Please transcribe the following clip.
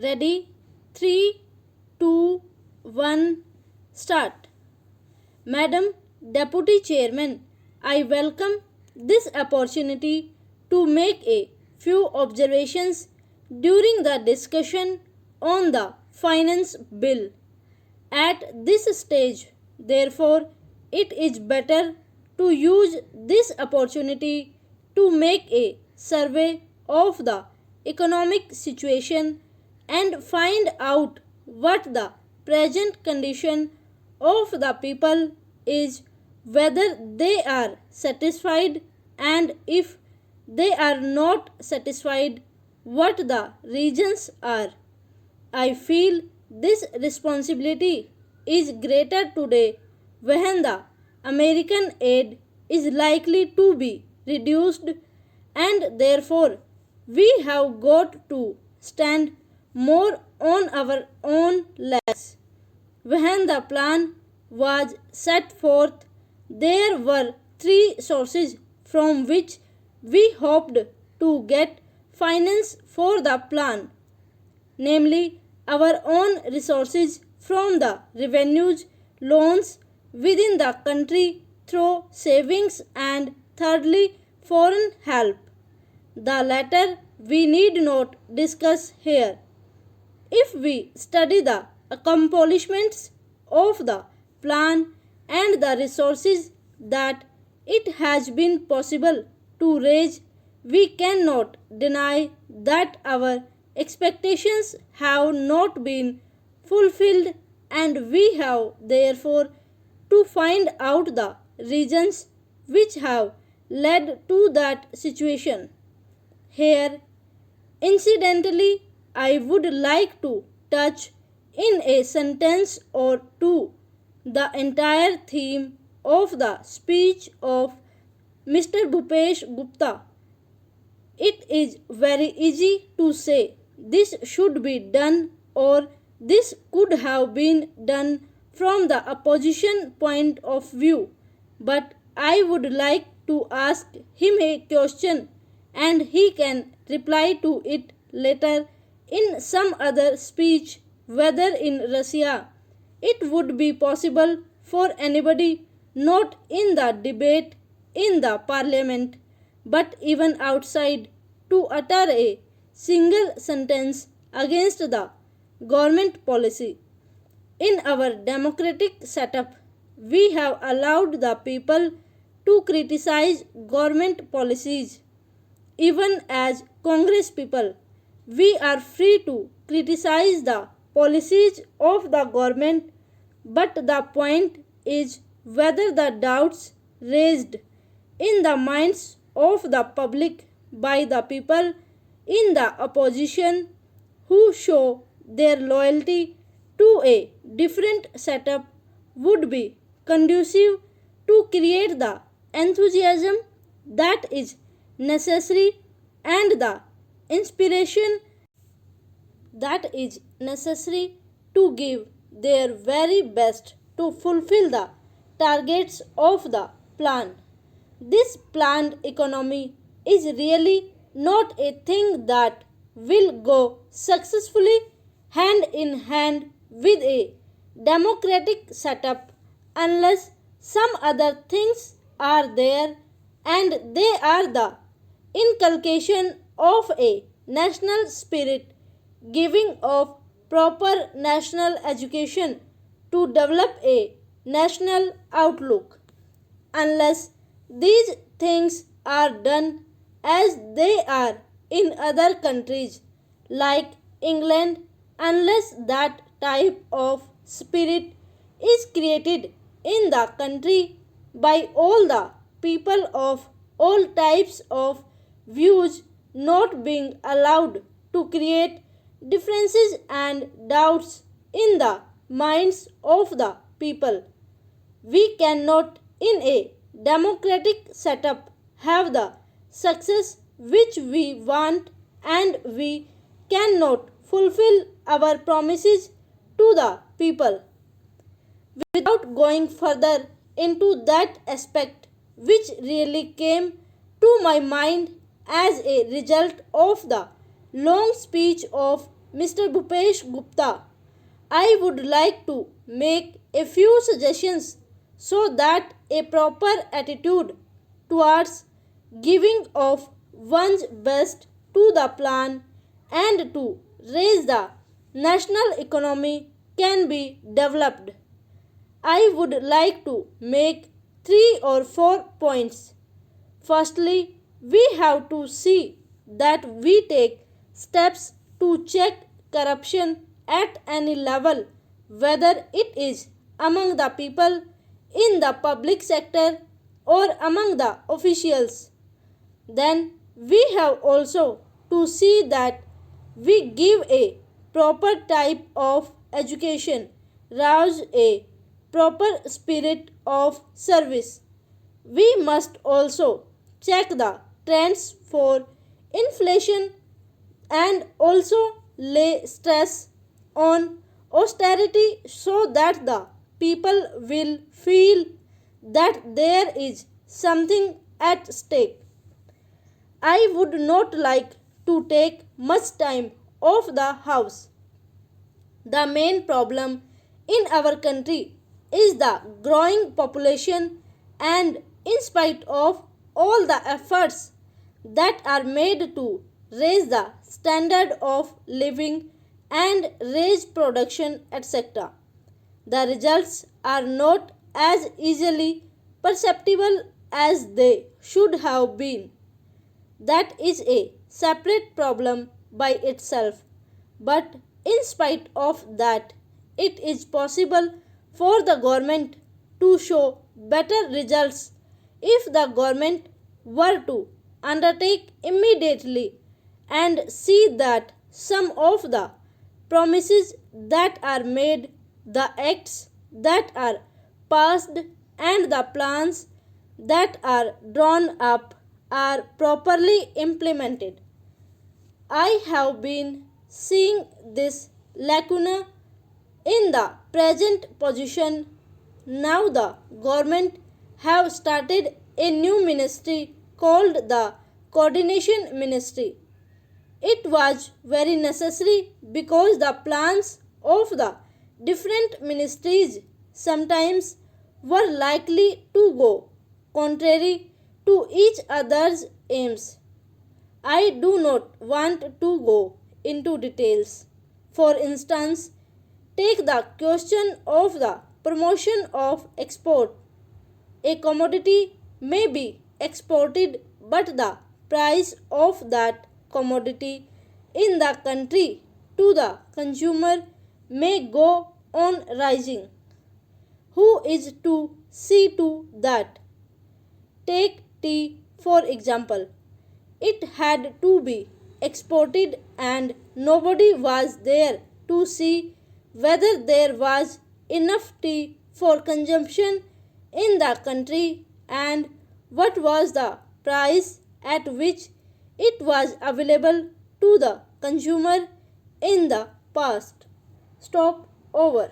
Ready? 3, 2, 1, start. Madam Deputy Chairman, I welcome this opportunity to make a few observations during the discussion on the Finance Bill. At this stage, therefore, it is better to use this opportunity to make a survey of the economic situation and find out what the present condition of the people is, whether they are satisfied, and if they are not satisfied, what the reasons are. I feel this responsibility is greater today when the American aid is likely to be reduced, and therefore we have got to stand more on our own legs. When the plan was set forth, there were three sources from which we hoped to get finance for the plan, namely our own resources from the revenues, loans within the country through savings, and thirdly foreign help. The latter we need not discuss here. If we study the accomplishments of the plan and the resources that it has been possible to raise, we cannot deny that our expectations have not been fulfilled, and we have therefore to find out the reasons which have led to that situation. Here, incidentally, I would like to touch in a sentence or two the entire theme of the speech of Mr. Bhupesh Gupta. It is very easy to say this should be done or this could have been done from the opposition point of view, but I would like to ask him a question and he can reply to it later in some other speech, whether in Russia. It would be possible for anybody not in the debate in the parliament but even outside to utter a single sentence against the government policy. In our democratic setup, we have allowed the people to criticize government policies. Even as Congress people, we are free to criticize the policies of the government, but the point is whether the doubts raised in the minds of the public by the people in the opposition who show their loyalty to a different setup would be conducive to create the enthusiasm that is necessary and the inspiration that is necessary to give their very best to fulfill the targets of the plan. This planned economy is really not a thing that will go successfully hand in hand with a democratic setup unless some other things are there, and they are the inculcation of a national spirit, giving of proper national education to develop a national outlook. Unless these things are done as they are in other countries like England, unless that type of spirit is created in the country by all the people of all types of views not being allowed to create differences and doubts in the minds of the people. We cannot, in a democratic setup, have the success which we want, and we cannot fulfill our promises to the people. Without going further into that aspect which really came to my mind as a result of the long speech of Mr. Bhupesh Gupta, I would like to make a few suggestions so that a proper attitude towards giving of one's best to the plan and to raise the national economy can be developed. I would like to make 3 or 4 points. Firstly, we have to see that we take steps to check corruption at any level, whether it is among the people, in the public sector, or among the officials. Then we have also to see that we give a proper type of education, rouse a proper spirit of service. We must also check the trends for inflation and also lay stress on austerity so that the people will feel that there is something at stake. I would not like to take much time off the house. The main problem in our country is the growing population, and in spite of all the efforts that are made to raise the standard of living and raise production, etc., the results are not as easily perceptible as they should have been. That is a separate problem by itself. But in spite of that, it is possible for the government to show better results if the government were to undertake immediately and see that some of the promises that are made, the acts that are passed, and the plans that are drawn up are properly implemented. I have been seeing this lacuna in the present position. Now the government have started a new ministry called the Coordination Ministry. It was very necessary because the plans of the different ministries sometimes were likely to go contrary to each other's aims. I do not want to go into details. For instance, take the question of the promotion of export. A commodity may be exported, but the price of that commodity in the country to the consumer may go on rising. Who is to see to that? Take tea for example. It had to be exported, and nobody was there to see whether there was enough tea for consumption in the country and what was the price at which it was available to the consumer in the past. Stop over.